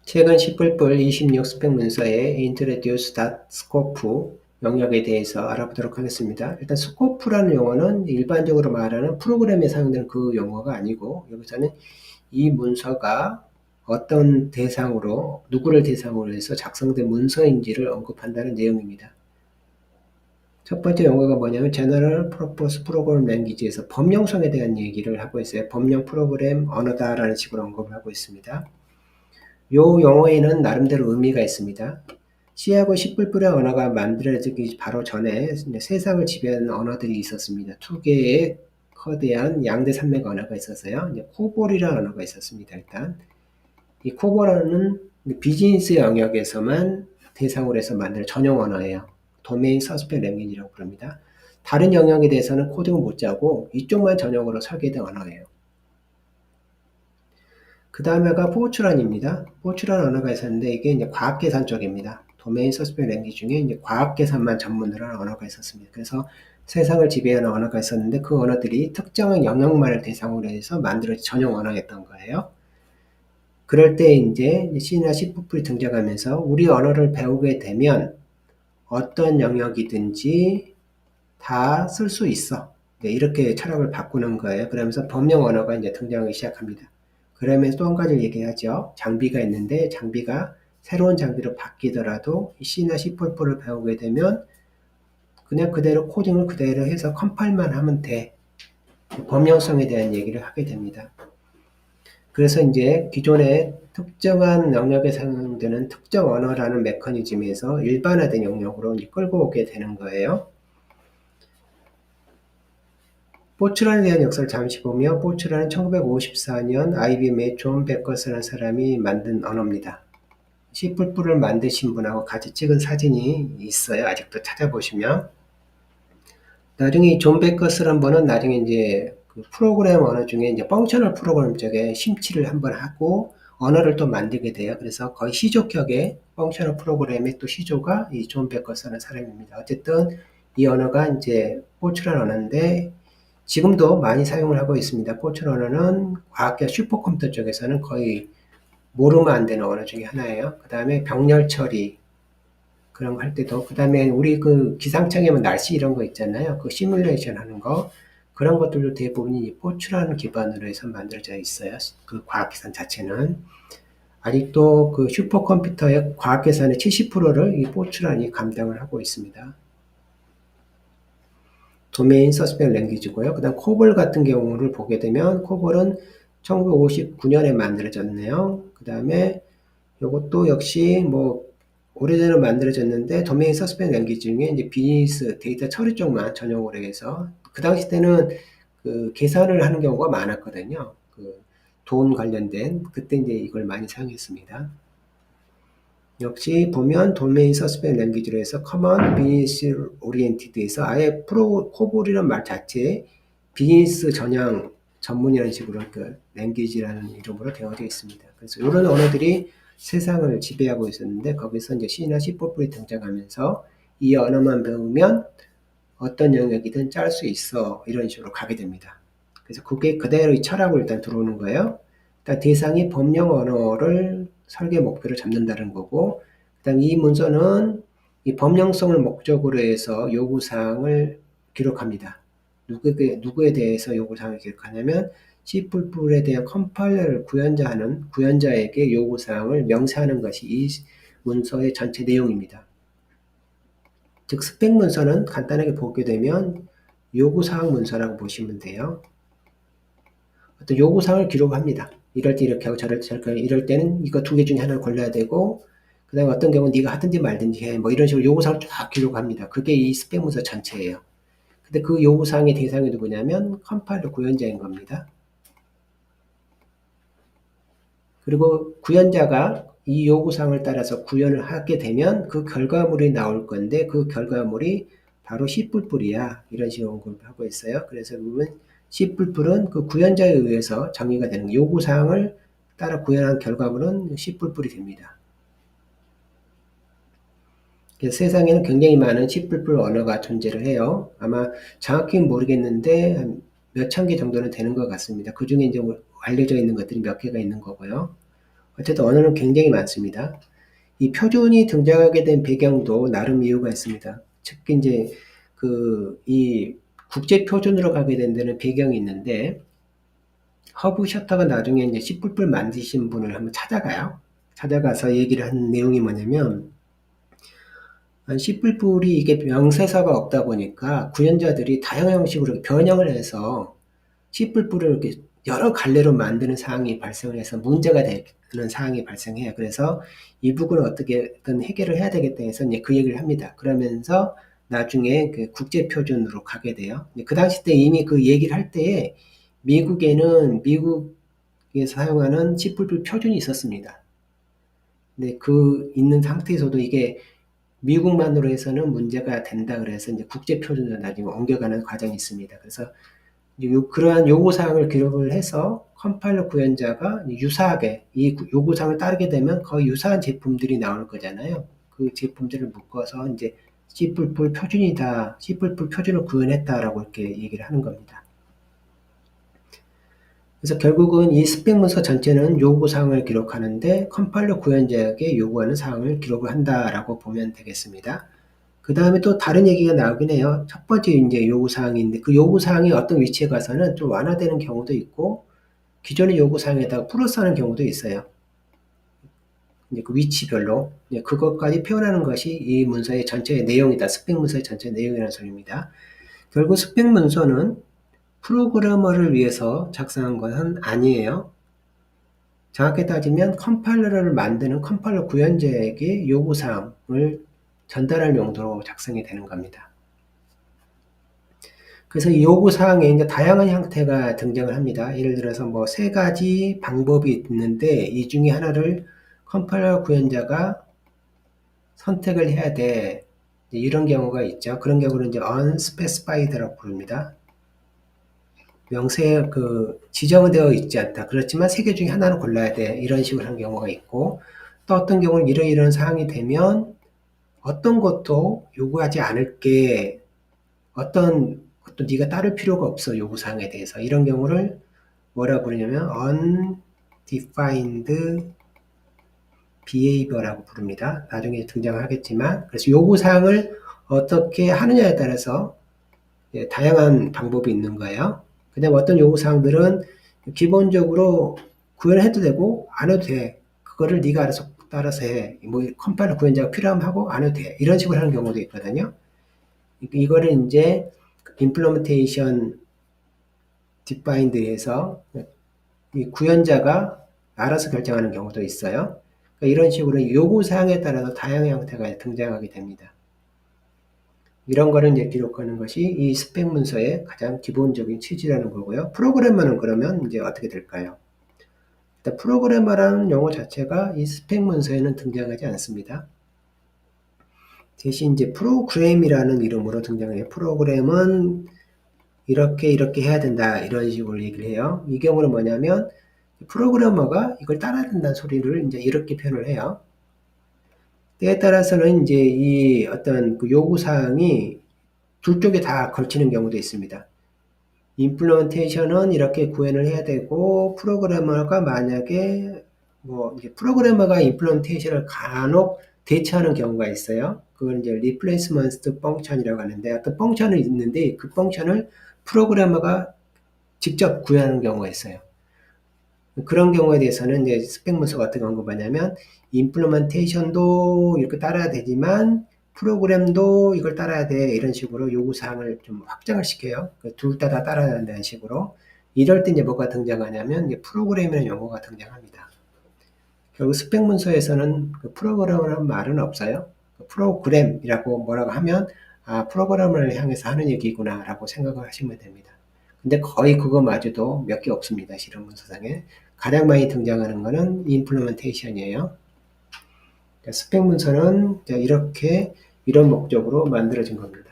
최근 10불 26 스펙 문서의 introduce.scope 영역에 대해서 알아보도록 하겠습니다. 일단 scope라는 용어는 일반적으로 말하는 프로그램에 사용되는 그 용어가 아니고, 여기서는 이 문서가 어떤 대상으로, 누구를 대상으로 해서 작성된 문서인지를 언급한다는 내용입니다. 첫 번째 용어가 뭐냐면 General Purpose Program Language에서 범용성에 대한 얘기를 하고 있어요. 범용 프로그램 언어다라는 식으로 언급을 하고 있습니다. 요 용어에는 나름대로 의미가 있습니다. C하고 C++의 언어가 만들어지기 바로 전에 세상을 지배하는 언어들이 있었습니다. 두 개의 거대한 양대 산맥 언어가 있었어요. 코볼이라는 언어가 있었습니다. 일단 이 코볼은 비즈니스 영역에서만 대상으로 해서 만든 전용 언어예요. 도메인 서스펙 랭귀지라고 부릅니다. 다른 영역에 대해서는 코딩을 못 짜고 이쪽만 전용으로 설계된 언어예요. 그 다음에가 포트란입니다. 포트란 언어가 있었는데 이게 이제 과학계산 쪽입니다. 도메인 서스펙 랭귀지 중에 이제 과학계산만 전문으로 하는 언어가 있었습니다. 그래서 세상을 지배하는 언어가 있었는데 그 언어들이 특정한 영역만을 대상으로 해서 만들어진 전용 언어였던 거예요. 그럴 때 이제 C나 C++이 등장하면서 우리 언어를 배우게 되면 어떤 영역이든지 다 쓸 수 있어. 네, 이렇게 철학을 바꾸는 거예요. 그러면서 범용 언어가 이제 등장하기 시작합니다. 그러면서 또 한 가지를 얘기하죠. 장비가 있는데 장비가 새로운 장비로 바뀌더라도 C나 C++를 배우게 되면 그냥 그대로 코딩을 그대로 해서 컴파일만 하면 돼. 범용성에 대한 얘기를 하게 됩니다. 그래서 이제 기존의 특정한 영역에 사용되는 특정 언어라는 메커니즘에서 일반화된 영역으로 이제 끌고 오게 되는 거예요. 포트란에 대한 역사를 잠시 보며 포트란은 1954년 IBM의 존 베커스라는 사람이 만든 언어입니다. C++를 만드신 분하고 같이 찍은 사진이 있어요. 아직도 찾아보시면. 나중에 이 존 베커스라는 분은 나중에 이제 그 프로그램 언어 중에 이제 펑셔널 프로그램 쪽에 심취를 한번 하고 언어를 또 만들게 돼요. 그래서 거의 시조격의 펑셔널 프로그램의 또 시조가 이 존 베커스라는 사람입니다. 어쨌든 이 언어가 이제 포트란 언어인데 지금도 많이 사용을 하고 있습니다. 포트란 언어는 과학계 슈퍼컴퓨터 쪽에서는 거의 모르면 안 되는 언어 중에 하나예요. 그 다음에 병렬 처리 그런 거 할 때도, 그 다음에 우리 그 기상청에 뭐 날씨 이런 거 있잖아요. 그 시뮬레이션 하는 거, 그런 것들도 대부분이 포트란 기반으로 해서 만들어져 있어요. 그 과학계산 자체는. 아직도 그 슈퍼컴퓨터의 과학계산의 70%를 이 포트란이 감당을 하고 있습니다. 도메인 서스펙 랭귀지고요. 그 다음 코볼 같은 경우를 보게 되면 코볼은 1959년에 만들어졌네요. 그 다음에 이것도 역시 뭐 오래전에 만들어졌는데 도메인 서스펙 랭귀지 중에 이제 비즈니스 데이터 처리 쪽만 전용으로 해서 그 당시 때는 그 계산을 하는 경우가 많았거든요. 그 돈 관련된 그때 이제 이걸 많이 사용했습니다. 역시 보면 도메인 서스펙 랭귀지로 해서 커먼 비즈니스 오리엔티드에서 아예 코볼이라는 말 자체에 비즈니스 전형 전문이라는 식으로 그 랭귀지라는 이름으로 되어져 있습니다. 그래서 이런 언어들이 세상을 지배하고 있었는데 거기서 이제 C나 C++이 등장하면서 이 언어만 배우면 어떤 영역이든 짤 수 있어 이런 식으로 가게 됩니다. 그래서 그게 그대로 이 철학으로 일단 들어오는 거예요. 일단 대상이 범용 언어를 설계 목표로 잡는다는 거고, 그다음 이 문서는 이 범용성을 목적으로 해서 요구사항을 기록합니다. 누구에 대해서 요구사항을 기록하냐면 C++에 대한 컴파일러를 구현자에게 요구사항을 명시하는 것이 이 문서의 전체 내용입니다. 즉 스펙 문서는 간단하게 보게 되면 요구사항 문서라고 보시면 돼요. 어떤 요구사항을 기록합니다. 이럴 때 이렇게 하고 저럴 때 저렇게 하고 이럴 때는 이거 두 개 중에 하나를 골라야 되고 그 다음에 어떤 경우는 네가 하든지 말든지 해. 뭐 이런 식으로 요구사항을 쫙 기록합니다. 그게 이 스펙 문서 전체예요. 근데 그 요구사항의 대상이 누구냐면 컴파일러 구현자인 겁니다. 그리고 구현자가 이 요구사항을 따라서 구현을 하게 되면 그 결과물이 나올 건데 그 결과물이 바로 C++이야. 이런 식으로 언급을 하고 있어요. 그래서 보면 C++은 그 구현자에 의해서 정의가 되는 요구사항을 따라 구현한 결과물은 C++이 됩니다. 그래서 세상에는 굉장히 많은 C++ 언어가 존재를 해요. 아마 정확히는 모르겠는데 한 몇천 개 정도는 되는 것 같습니다. 그 중에 이제 알려져 있는 것들이 몇 개가 있는 거고요. 어쨌든 언어는 굉장히 많습니다. 이 표준이 등장하게 된 배경도 나름 이유가 있습니다. 특히 이제 이 국제 표준으로 가게 된 데는 배경이 있는데, 허브 셔터가 나중에 이제 C++ 만드신 분을 한번 찾아가요. 찾아가서 얘기를 한 내용이 뭐냐면, C++이 이게 명세서가 없다 보니까 구현자들이 다양한 형식으로 변형을 해서 C++를 이렇게 여러 갈래로 만드는 사항이 발생을 해서 문제가 되는 사항이 발생해요. 그래서 이 부분을 어떻게든 해결을 해야 되겠다 해서 이제 그 얘기를 합니다. 그러면서 나중에 그 국제 표준으로 가게 돼요. 그 당시 때 이미 그 얘기를 할 때에 미국에 사용하는 C++ 표준이 있었습니다. 근데 그 있는 상태에서도 이게 미국만으로 해서는 문제가 된다 그래서 이제 국제 표준으로 나중에 옮겨가는 과정이 있습니다. 그래서 그러한 요구사항을 기록을 해서 컴파일러 구현자가 유사하게 이 요구사항을 따르게 되면 거의 유사한 제품들이 나올 거잖아요. 그 제품들을 묶어서 이제 C++ 표준이다, C++ 표준을 구현했다라고 이렇게 얘기를 하는 겁니다. 그래서 결국은 이 스펙 문서 전체는 요구사항을 기록하는데 컴파일러 구현자에게 요구하는 사항을 기록을 한다라고 보면 되겠습니다. 그 다음에 또 다른 얘기가 나오긴 해요. 첫 번째 이제 요구사항인데 그 요구사항이 어떤 위치에 가서는 좀 완화되는 경우도 있고 기존의 요구사항에다가 플러스하는 경우도 있어요. 이제 그 위치별로 그것까지 표현하는 것이 이 문서의 전체의 내용이다. 스펙 문서의 전체 내용이라는 소리입니다. 결국 스펙 문서는 프로그래머를 위해서 작성한 것은 아니에요. 정확히 따지면 컴파일러를 만드는 컴파일러 구현자에게 요구사항을 전달할 용도로 작성이 되는 겁니다. 그래서 이 요구사항에 이제 다양한 형태가 등장을 합니다. 예를 들어서 뭐 3가지 방법이 있는데 이 중에 하나를 컴파일러 구현자가 선택을 해야 돼. 이런 경우가 있죠. 그런 경우는 이제 unspecified라고 부릅니다. 지정은 되어 있지 않다. 그렇지만 3개 중에 하나는 골라야 돼. 이런 식으로 하는 경우가 있고, 또 어떤 경우는 이런 사항이 되면 어떤 것도 요구하지 않을게. 어떤 것도 네가 따를 필요가 없어. 요구사항에 대해서. 이런 경우를 뭐라고 부르냐면 undefined behavior라고 부릅니다. 나중에 등장하겠지만, 그래서 요구사항을 어떻게 하느냐에 따라서 다양한 방법이 있는 거예요. 그다음 어떤 요구사항들은 기본적으로 구현해도 되고 안 해도 돼. 그거를 네가 알아서 따라서 해. 뭐 컴파일러 구현자가 필요하면 하고 안 해도 돼. 이런 식으로 하는 경우도 있거든요. 이거를 이제 implementation defined에서 이 구현자가 알아서 결정하는 경우도 있어요. 그러니까 이런 식으로 요구사항에 따라서 다양한 형태가 등장하게 됩니다. 이런 거를 이제 기록하는 것이 이 스펙 문서의 가장 기본적인 취지라는 거고요. 프로그래머는 그러면 이제 어떻게 될까요? 일단 프로그래머라는 용어 자체가 이 스펙 문서에는 등장하지 않습니다. 대신 이제 프로그램이라는 이름으로 등장해요. 프로그램은 이렇게 해야 된다 이런 식으로 얘기를 해요. 이 경우는 뭐냐면 프로그래머가 이걸 따라야 된다는 소리를 이제 이렇게 표현을 해요. 때에 따라서는 이제 이 어떤 그 요구사항이 둘 쪽에 다 걸치는 경우도 있습니다. 임플리먼테이션은 이렇게 구현을 해야 되고, 프로그래머가 만약에, 이제 프로그래머가 임플리먼테이션을 간혹 대체하는 경우가 있어요. 그걸 이제 replacement function이라고 하는데, 어떤 펑션이 있는데, 그 펑션을 프로그래머가 직접 구현하는 경우가 있어요. 그런 경우에 대해서는 이제 스펙 문서가 어떻게 언급하냐면, 임플리먼테이션도 이렇게 따라야 되지만, 프로그램도 이걸 따라야 돼. 이런 식으로 요구사항을 좀 확장을 시켜요. 둘 다 따라야 된다는 식으로. 이럴 때 이제 뭐가 등장하냐면, 이제 프로그램이라는 용어가 등장합니다. 결국 스펙 문서에서는 그 프로그램이라는 말은 없어요. 프로그램이라고 뭐라고 하면, 프로그램을 향해서 하는 얘기구나 라고 생각을 하시면 됩니다. 근데 거의 그거마저도 몇 개 없습니다. 실험 문서상에. 가장 많이 등장하는 거는 임플리먼테이션이에요. 스펙 문서는 이런 목적으로 만들어진 겁니다.